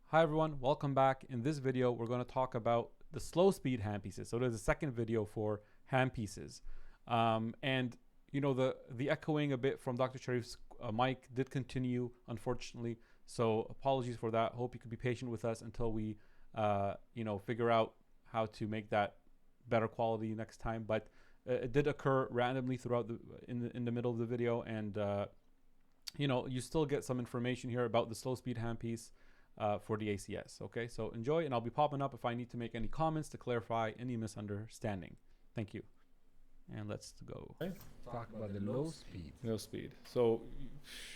Hi everyone, welcome back. In this video, we're going to talk about the slow speed handpieces. So there's a second video for handpieces. And you know, the echoing a bit from Dr. Sharif's mic did continue, unfortunately. So apologies for that. Hope you could be patient with us until we, figure out how to make that better quality next time. But it did occur randomly throughout in the middle of the video, and you still get some information here about the slow speed handpiece for the ACS. Okay, so enjoy, and I'll be popping up if I need to make any comments to clarify any misunderstanding. Thank you. And let's go. Okay. Talk about the low speed. Low speed. So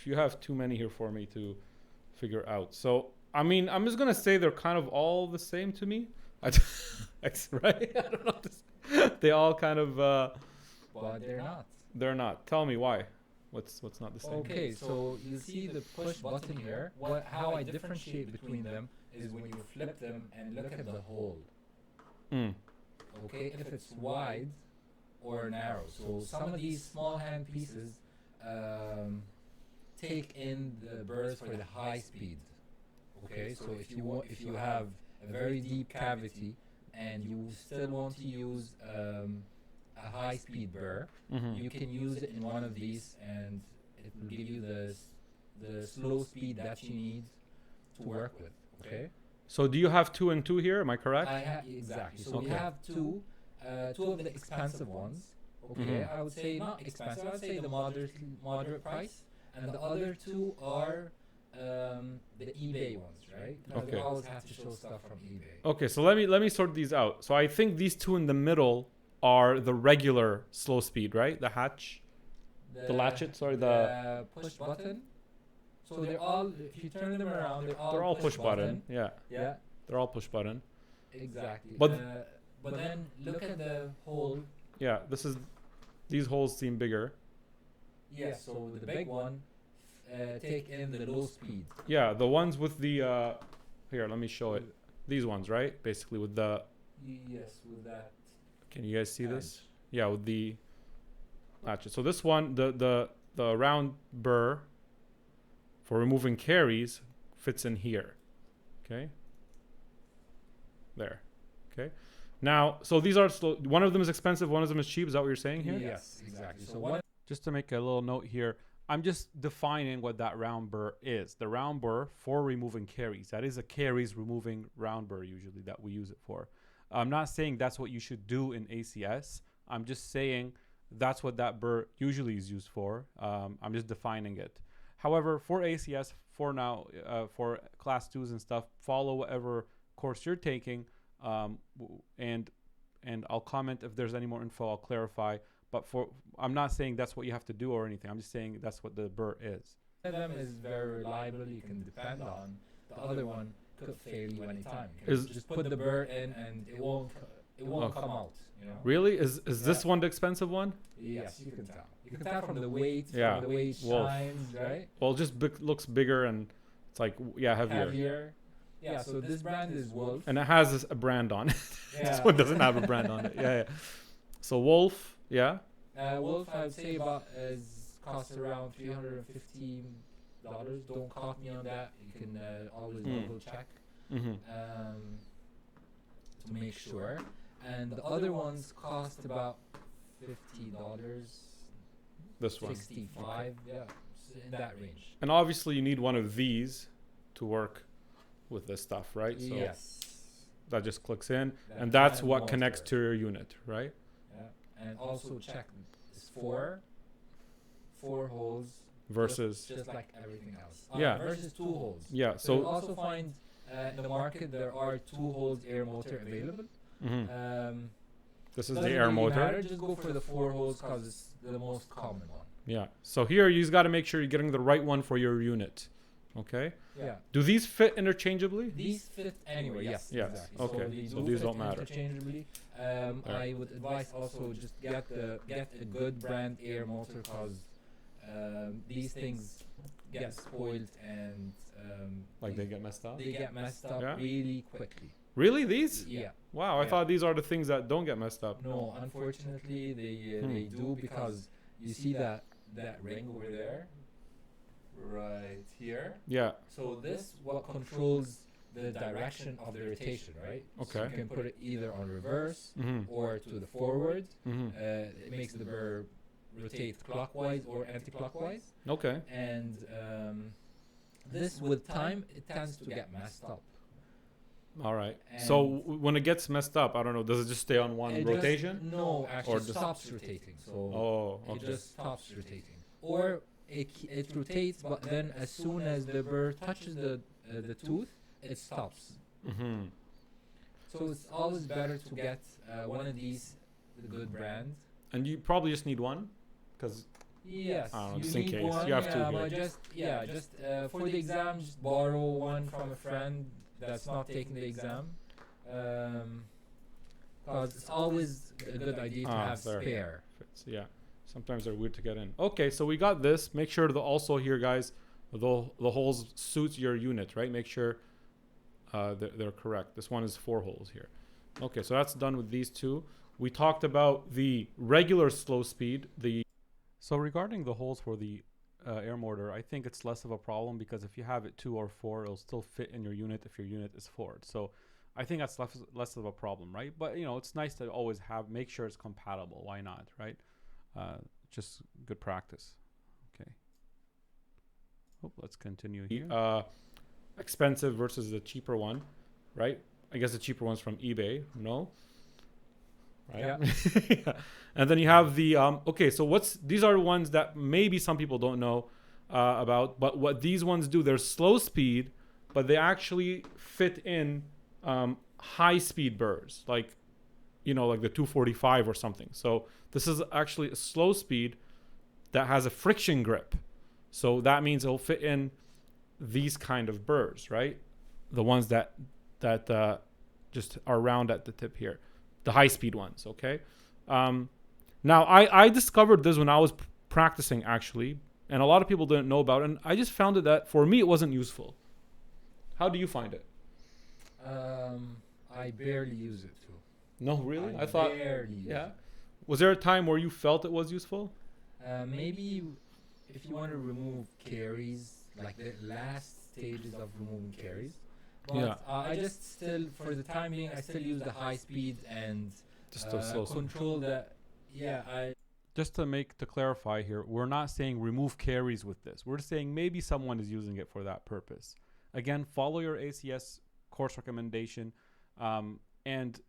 you have too many here for me to figure out. So I mean, I'm just gonna say they're kind of all the same to me. Right? I don't know. They all kind of. But they're not. They're not. Tell me why. What's not the same? Okay, so you see the push button here. How I differentiate between them is when you flip them and look at the hole. Okay, if it's wide or narrow. So some of these small hand pieces take in the burrs for the high speed. Okay, so if you have a very deep cavity and you still want to use a high speed burr, you can use it in one of these and it will give you the slow speed that you need to work with. Okay, So do you have 2 and 2 here? Am I correct? Exactly. So Okay. we have two of the expensive ones. Okay, I would say not expensive. I would say the moderate price, and the other two are the eBay ones, right? Okay. We always have to show stuff from eBay. Okay, so let me sort these out. So I think these 2 in the middle are the regular slow speed, right? The hatch, the latchet, sorry, the push button. So they're all, if you turn them around, they're all push button. Yeah, Yeah, they're all push button. exactly. But But then look at the hole. Yeah, these holes seem bigger. Yeah, so the big one take in the low speed. Yeah, the ones with the here, let me show it. These ones, right? Basically with the, Yes, with that. can you guys see this? edge. Yeah, with the latchet. So this one, the round burr for removing carries fits in here. Okay. There. Okay. Now, so these are slow. One of them is expensive, one of them is cheap. Is that what you're saying here? Yes, exactly. So one. Just to make a little note here, I'm just defining what that round burr is. The round burr for removing carries. That is a carries removing round burr usually that we use it for. I'm not saying that's what you should do in ACS. I'm just saying that's what that burr usually is used for. I'm just defining it. However, for ACS, for now, for class 2s and stuff, follow whatever course you're taking, and I'll comment if there's any more info. I'll clarify. But I'm not saying that's what you have to do or anything. I'm just saying that's what the burr is. One of them is very reliable. You can depend on. The other one could fail you anytime. Just put the burr in and it won't come out. You know. Really? Is this one the expensive one? Yes, you can tell. You can tell from the weight. Yeah. From the way it shines, right? Well, it just looks bigger and it's like, yeah, heavier. Yeah. So this brand is Wolf. And it has a brand on it. Yeah. This one doesn't have a brand on it. Yeah. So Wolf, yeah. Wolf, I would say costs around $315. Don't quote me on that. You can always double check Mm-hmm. to make sure. And the other ones cost about $50. This one. 65, yeah, in that range. And obviously you need one of these to work with this stuff, right? So Yes. that just clicks in, That and that's and what connects motor. to your unit, right? Yeah. And also check it's four holes Versus, just like everything else. Yeah. Versus 2 holes. yeah. So you'll So, also find in the market there are 2 holes air motor available. mhm. This is Doesn't the air really motor. matter, just go for the 4 holes because it's the most common one. Yeah. So here you just got to make sure you're getting the right one for your unit. Okay. Yeah. Do these fit interchangeably? These fit anywhere, yes. Yes, Exactly. okay. So So these these fit don't matter. interchangeably. I would advise also just get a good brand air motor because these things get spoiled and Like they get messed up? they get messed up Yeah. really quickly. Really? These? Yeah. Wow, I Yeah. thought these are the things that don't get messed up. No, unfortunately they do because you see that ring over there, right here. Yeah. So this what controls the direction of the rotation, right? Okay. So you can put it either on reverse Mm-hmm. or to the forward. Mm-hmm. It makes the burr rotate clockwise or anti-clockwise. Okay. And this, with time, it tends to get messed up. All right. And So when it gets messed up, I don't know. Does it just stay on one it rotation? No, actually, Or it just- stops rotating. So Oh, it okay. just stops rotating. Or it rotates, but then as soon as the burr touches the tooth, it stops. Mm-hmm. So it's always better to get one of these, the good brands. And you probably just need one, because Yes, I don't know, you just in need case. one. You have two yeah, here. but just for the exam, just borrow one from a friend that's not taking the exam, because it's always a good idea to have there. spare. fits. Yeah. Sometimes they're weird to get in. Okay, so we got this. Make sure that also here, guys, the holes suits your unit, right? Make sure they're correct. This one is 4 holes here. Okay, so that's done with these two. We talked about the regular slow speed. So regarding the holes for the air mortar, I think it's less of a problem because if you have it 2 or 4, it'll still fit in your unit if your unit is forward. So I think that's less of a problem, right? But you know, it's nice to always make sure it's compatible. Why not, right? Just good practice. Okay. Oh, let's continue here. Expensive versus the cheaper one, right? I guess the cheaper one's from eBay. No. Right. Yeah. And then you have the okay, so these are ones that maybe some people don't know about, but what these ones do, they're slow speed, but they actually fit in high speed burrs, like like the 245 or something. So this is actually a slow speed that has a friction grip. So that means it'll fit in these kind of burrs, right? The ones that just are round at the tip here. The high-speed ones, okay? Now, I discovered this when I was practicing, actually, and a lot of people didn't know about it, and I just found it that, for me, it wasn't useful. How do you find it? I barely use it too. No, really? I thought, yeah. Was there a time where you felt it was useful? Maybe if you want to remove caries, like the last stages of removing caries. But Yeah. I just still, for the time being, I still use the high speed and Just the slow speed. control the. Yeah, Just to clarify here, we're not saying remove caries with this. We're saying maybe someone is using it for that purpose. Again, follow your ACS course recommendation. And,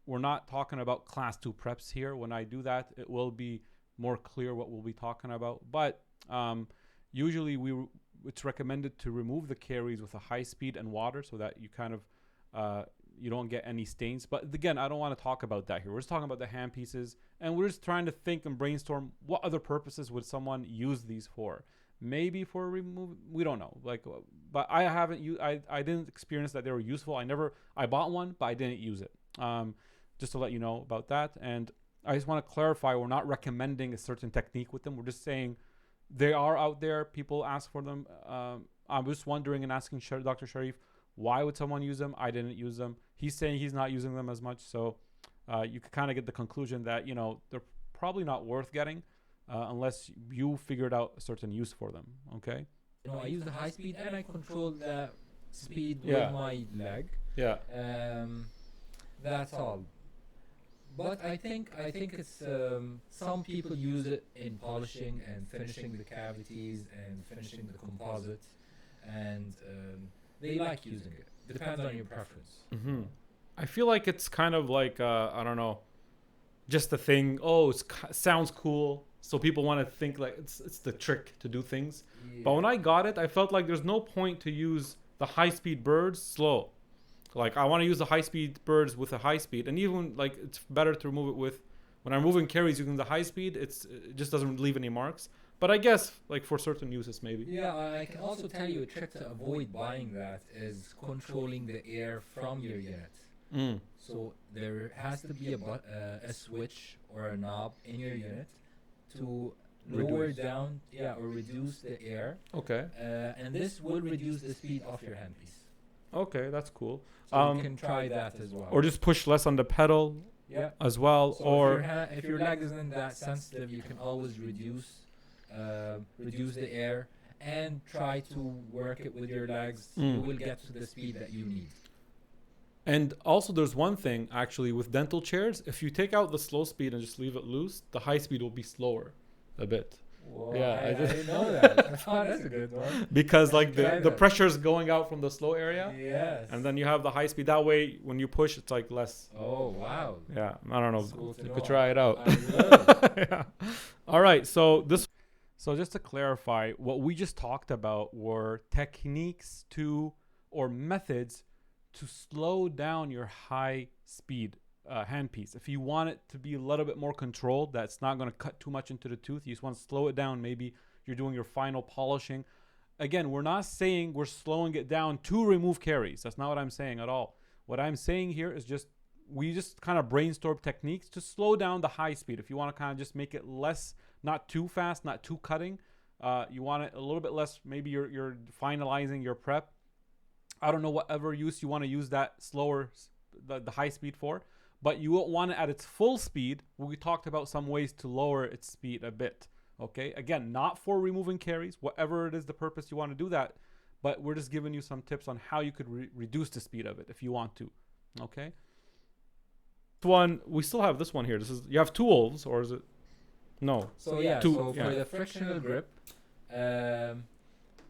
we're not talking about class 2 preps here. When I do that, it will be more clear what we'll be talking about. But usually it's recommended to remove the caries with a high speed and water so that you kind of you don't get any stains. But again, I don't want to talk about that here. We're just talking about the hand pieces, and we're just trying to think and brainstorm what other purposes would someone use these for. Maybe for remove, we don't know. But I haven't used. I didn't experience that they were useful. I bought one, but I didn't use it. Just to let you know about that. And I just want to clarify, we're not recommending a certain technique with them. We're just saying they are out there. People ask for them. I'm just wondering and asking Dr. Sharif, why would someone use them? I didn't use them. He's saying he's not using them as much. So you could kind of get the conclusion that, they're probably not worth getting unless you figured out a certain use for them. Okay. I use the high speed and I control the speed with my leg. Yeah. That's all. But I think it's some people use it in polishing and finishing the cavities and finishing the composites, and they like using it. Depends on your preference. Mm-hmm. I feel like it's kind of like I don't know, just a thing. Oh, it sounds cool, so people want to think like it's the trick to do things. Yeah. But when I got it, I felt like there's no point to use the high-speed birds slow. Like I want to use the high-speed birds with a high speed, and even like it's better to remove it with when I'm moving carries using the high speed. It just doesn't leave any marks. But I guess like for certain uses maybe. Yeah, I can also tell you a trick to avoid buying that is controlling the air from your unit. Mm. So there has to be a switch or a knob in your unit to lower down, or reduce the air. Okay. And this will reduce the speed of your handpiece. Okay, that's cool. So you can try that as well. Or just push less on the pedal. Yeah. As well. So or if your leg isn't that sensitive, you can always reduce the air and try to work it with your legs, you will get to the speed that you need. And also there's one thing actually with dental chairs, if you take out the slow speed and just leave it loose, the high speed will be slower a bit. Whoa, Yeah, I didn't know that. Oh, that's a good one. Because like the Kinda. pressure is going out from the slow area, Yes. and then you have the high speed. That way, when you push, it's like less. Oh, wow. Yeah, I don't know. That's cool to You know. could try it out. I will. Yeah. All right. So just to clarify, what we just talked about were techniques or methods to slow down your high speed handpiece. If you want it to be a little bit more controlled, that's not going to cut too much into the tooth. You just want to slow it down. Maybe you're doing your final polishing. Again, we're not saying we're slowing it down to remove caries. That's not what I'm saying at all. What I'm saying here is we just kind of brainstorm techniques to slow down the high speed. If you want to kind of just make it less, not too fast, not too cutting, you want it a little bit less. Maybe you're finalizing your prep. I don't know whatever use you want to use that slower, the high speed for, but you won't want it at its full speed. We talked about some ways to lower its speed a bit. Okay, again, not for removing caries, whatever it is the purpose you want to do that, but we're just giving you some tips on how you could reduce the speed of it if you want to. Okay. One, we still have this one here. You have two wolves, or is it? No. So yeah, two, so for the frictional grip, I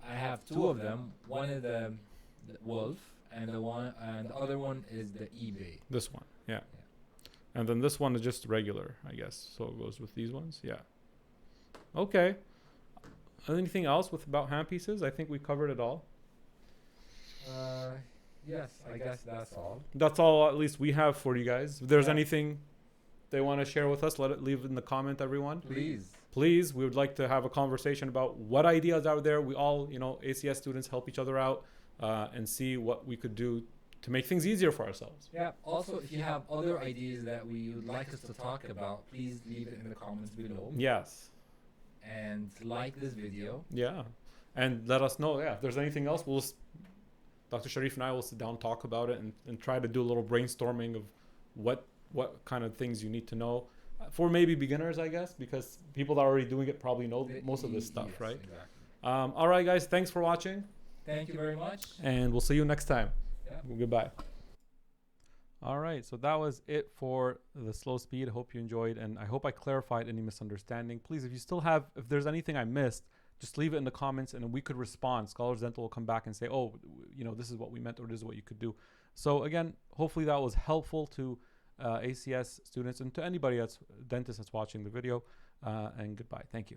have two of them. One is the wolf, and the other one is the eBay. This one, yeah. And then this one is just regular, I guess. So it goes with these ones, yeah. Okay. Anything else about handpieces? I think we covered it all. Yes, I guess that's all. That's all at least we have for you guys. If there's anything they want to share with us, leave it in the comment, everyone. Please, we would like to have a conversation about what ideas are there. We all, ACS students help each other out and see what we could do to make things easier for ourselves. Yeah. Also, if you have other ideas that we would like us to talk about, please leave it in the comments below. Yes. And like this video. Yeah. And let us know. Yeah. If there's anything else, Dr. Sharif and I will sit down, talk about it, and try to do a little brainstorming of what kind of things you need to know for maybe beginners, I guess, because people that are already doing it probably know most of this stuff, yes, right? Exactly. All right, guys. Thanks for watching. Thank you very much. And we'll see you next time. Yeah. Goodbye. All right. So that was it for the slow speed. I hope you enjoyed, and I hope I clarified any misunderstanding. Please, if there's anything I missed, just leave it in the comments and we could respond. Scholars Dental will come back and say, oh, this is what we meant, or this is what you could do. So again, hopefully that was helpful to ACS students and to anybody dentist that's watching the video. And goodbye. Thank you.